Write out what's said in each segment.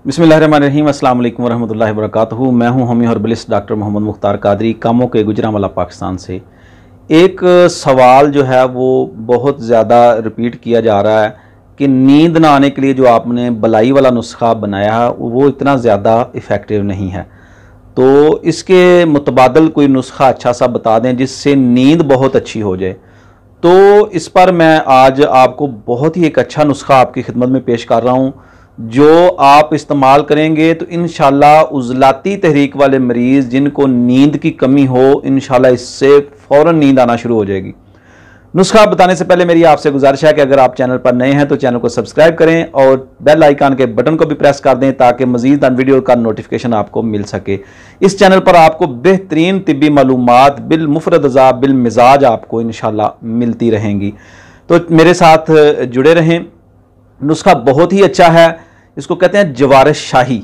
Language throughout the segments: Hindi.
बिस्मिल्लाहिर्रहमानिर्रहीम। अस्सलाम वालेकुम वरहमतुल्लाहि वबरकातुहू। मैं हूं homeo herbalist doctor Mohammad Mukhtar Qadri, कामों के गुजरांवाला पाकिस्तान से। एक सवाल जो है वो बहुत ज़्यादा रिपीट किया जा रहा है कि नींद ना आने के लिए जो आपने बलाई वाला नुस्खा बनाया है वो इतना ज़्यादा इफ़ेक्टिव नहीं है, तो इसके मुतबादल कोई नुस्खा अच्छा सा बता दें जिससे नींद बहुत अच्छी हो जाए। तो इस पर मैं आज आपको बहुत ही एक अच्छा नुस्खा आपकी खिदमत में पेश कर रहा हूँ, जो आप इस्तेमाल करेंगे तो इंशाल्लाह उज़लाती तहरीक वाले मरीज़ जिनको नींद की कमी हो, इंशाल्लाह इससे फ़ौरन नींद आना शुरू हो जाएगी। नुस्खा बताने से पहले मेरी आपसे गुजारिश है कि अगर आप चैनल पर नए हैं तो चैनल को सब्सक्राइब करें और बेल आइकन के बटन को भी प्रेस कर दें ताकि मज़ीद वीडियो का नोटिफिकेशन आपको मिल सके। इस चैनल पर आपको बेहतरीन तिब्बी मालूमात बिल मुफरद अज़ा बिल मिजाज आपको इंशाल्लाह मिलती रहेंगी, तो मेरे साथ जुड़े रहें। नुस्खा बहुत ही अच्छा है, इसको कहते हैं जवारिश शाही,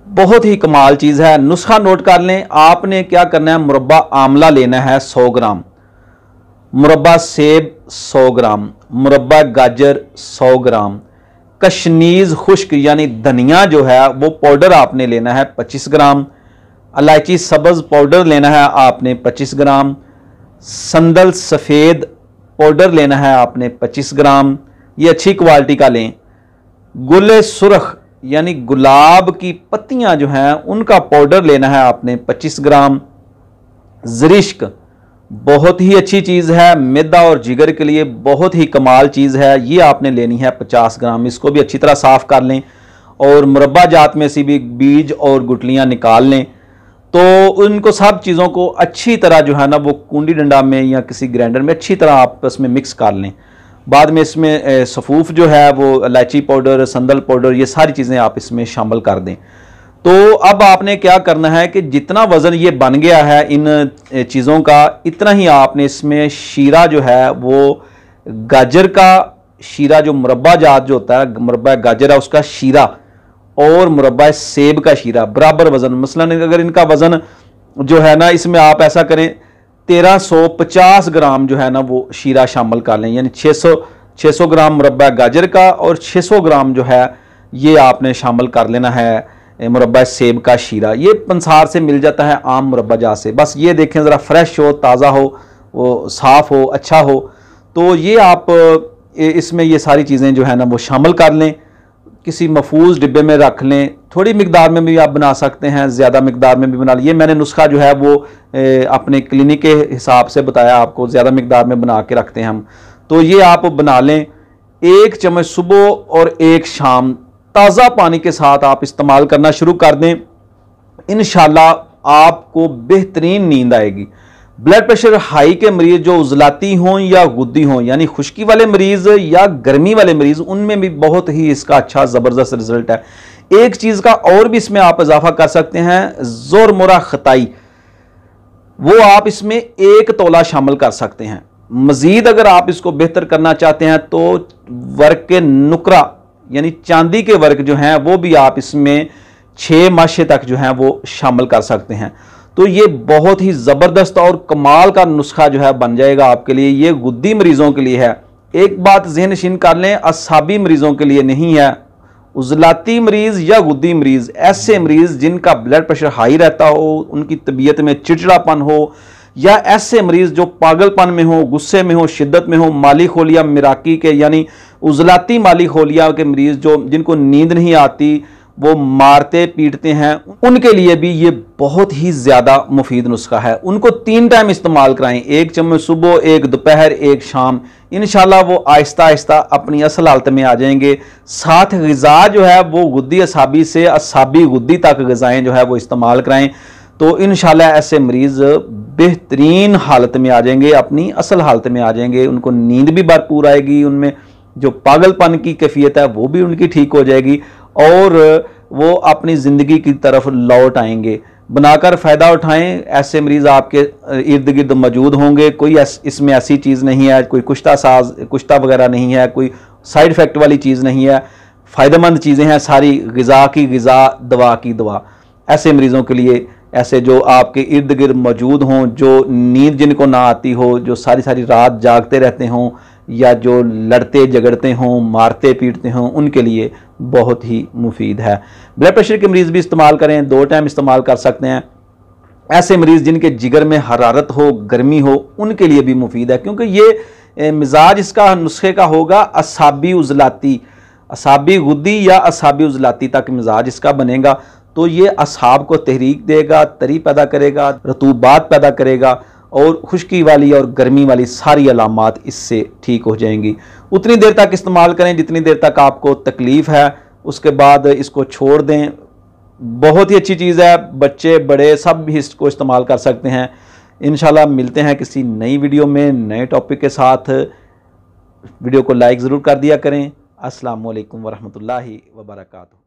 बहुत ही कमाल चीज़ है। नुस्खा नोट कर लें। आपने क्या करना है, मुरब्बा आमला लेना है 100 ग्राम, मुरब्बा सेब 100 ग्राम, मुरब्बा गाजर 100 ग्राम, कशनीज खुश्क यानी धनिया जो है वो पाउडर आपने लेना है 25 ग्राम, इलायची सब्ज़ पाउडर लेना है आपने 25 ग्राम, संदल सफ़ेद पाउडर लेना है आपने 25 ग्राम, ये अच्छी क्वालिटी का लें। गुल सुरख यानी गुलाब की पत्तियां जो हैं उनका पाउडर लेना है आपने 25 ग्राम। ज़रिश्क बहुत ही अच्छी चीज़ है, मैदा और जिगर के लिए बहुत ही कमाल चीज़ है, ये आपने लेनी है 50 ग्राम। इसको भी अच्छी तरह साफ़ कर लें और मुरब्बा जात में से भी बीज और गुठलियाँ निकाल लें। तो उनको सब चीज़ों को अच्छी तरह जो है ना वो कूंडी डंडा में या किसी ग्राइंडर में अच्छी तरह आपस में मिक्स कर लें। बाद में इसमें सफ़ूफ जो है वो इलायची पाउडर, संदल पाउडर, ये सारी चीज़ें आप इसमें शामिल कर दें। तो अब आपने क्या करना है कि जितना वज़न ये बन गया है इन चीज़ों का, इतना ही आपने इसमें शीरा जो है वो गाजर का शीरा, जो मुरब्बा जात जो होता है मुरब्बा गाजर है उसका शीरा और मुरब्बा सेब का शीरा बराबर वज़न, मसलन अगर इनका वज़न जो है ना, इसमें आप ऐसा करें 1350 ग्राम जो है ना वो शीरा शामिल कर लें, यानी 600 ग्राम मुरब्बा गाजर का और 600 ग्राम जो है ये आपने शामिल कर लेना है मुरब्बा सेब का शीरा। ये पंसार से मिल जाता है आम मुरब्बा जात से। बस ये देखें ज़रा फ्रेश हो, ताज़ा हो, वो साफ़ हो, अच्छा हो। तो ये आप इसमें ये सारी चीज़ें जो है ना वो शामिल कर लें, किसी महफूज डिब्बे में रख लें। थोड़ी मिकदार में भी आप बना सकते हैं, ज़्यादा मिकदार में भी बना लिए। मैंने नुस्खा जो है वो अपने क्लिनिक के हिसाब से बताया आपको, ज़्यादा मिकदार में बना के रखते हैं हम। तो ये आप बना लें। 1 चम्मच सुबह और 1 शाम ताज़ा पानी के साथ आप इस्तेमाल करना शुरू कर दें, इंशाल्लाह आपको बेहतरीन नींद आएगी। ब्लड प्रेशर हाई के मरीज़ जो उजलाती हों या गुद्दी हों, यानी खुश्की वाले मरीज़ या गर्मी वाले मरीज़, उनमें भी बहुत ही इसका अच्छा ज़बरदस्त रिजल्ट है। एक चीज़ का और भी इसमें आप इजाफा कर सकते हैं, ज़ोरमुरा खताई, वो आप इसमें 1 तोला शामिल कर सकते हैं। मज़ीद अगर आप इसको बेहतर करना चाहते हैं तो वर्क के नुकरा यानी चांदी के वर्क जो हैं वो भी आप इसमें 6 माशे तक जो हैं वो शामिल कर सकते हैं। तो ये बहुत ही ज़बरदस्त और कमाल का नुस्खा जो है बन जाएगा आपके लिए। ये गुद्दी मरीज़ों के लिए है। एक बात ज़हन नशीन कर लें, असाबी मरीज़ों के लिए नहीं है। उज़लाती मरीज़ या गुद्दी मरीज़, ऐसे मरीज़ जिनका ब्लड प्रेशर हाई रहता हो, उनकी तबीयत में चिड़चिड़ापन हो, या ऐसे मरीज़ जो पागलपन में हो, गुस्से में हो, शिद्दत में हो, माली खोलिया मिराकी के यानी उज़लाती माली खोलिया के मरीज़ जो जिनको नींद नहीं आती, वो मारते पीटते हैं, उनके लिए भी ये बहुत ही ज़्यादा मुफीद नुस्खा है। उनको 3 टाइम इस्तेमाल कराएं, 1 चम्मच सुबह, 1 दोपहर, 1 शाम। इंशाल्लाह वो आहिस्ता आहिस्ता अपनी असल हालत में आ जाएंगे। साथ ग़िज़ा जो है वो गुद्दी असाबी से असाबी गुद्दी तक ग़िज़ाएँ जो है वो इस्तेमाल कराएँ, तो इंशाल्लाह ऐसे मरीज़ बेहतरीन हालत में आ जाएंगे, अपनी असल हालत में आ जाएंगे। उनको नींद भी भरपूर आएगी, उनमें जो पागलपन की कैफियत है वो भी उनकी ठीक हो जाएगी और वो अपनी ज़िंदगी की तरफ लौट आएंगे। बनाकर फ़ायदा उठाएं। ऐसे मरीज़ आपके इर्द गिर्द मौजूद होंगे। कोई इसमें ऐसी चीज़ नहीं है, कोई कुश्ता वगैरह नहीं है, कोई साइड इफ़ेक्ट वाली चीज़ नहीं है। फ़ायदेमंद चीज़ें हैं सारी, ग़िज़ा की ग़िज़ा, दवा की दवा। ऐसे मरीज़ों के लिए, ऐसे जो आपके इर्द गिर्द मौजूद हों, जो नींद जिनको ना आती हो, जो सारी सारी रात जागते रहते हों, या जो लड़ते झगड़ते हों, मारते पीटते हों, उनके लिए बहुत ही मुफीद है। ब्लड प्रेशर के मरीज़ भी इस्तेमाल करें, 2 टाइम इस्तेमाल कर सकते हैं। ऐसे मरीज़ जिनके जिगर में हरारत हो, गर्मी हो, उनके लिए भी मुफीद है, क्योंकि ये मिजाज इसका नुस्खे का होगा असाबी उजलाती, असाबी गुद्दी या असाबी उजलाती तक मिजाज इसका बनेगा। तो ये असाब को तहरीक देगा, तरी पैदा करेगा, रतूबात पैदा करेगा और खुश्की वाली और गर्मी वाली सारी अलामात इससे ठीक हो जाएंगी। उतनी देर तक इस्तेमाल करें जितनी देर तक आपको तकलीफ़ है, उसके बाद इसको छोड़ दें। बहुत ही अच्छी चीज़ है, बच्चे बड़े सब भी इसको इस्तेमाल कर सकते हैं। इंशाल्लाह मिलते हैं किसी नई वीडियो में नए टॉपिक के साथ। वीडियो को लाइक ज़रूर कर दिया करें। अस्सलामु अलैकुम वरहमतुल्लाहि वबरकातुहू।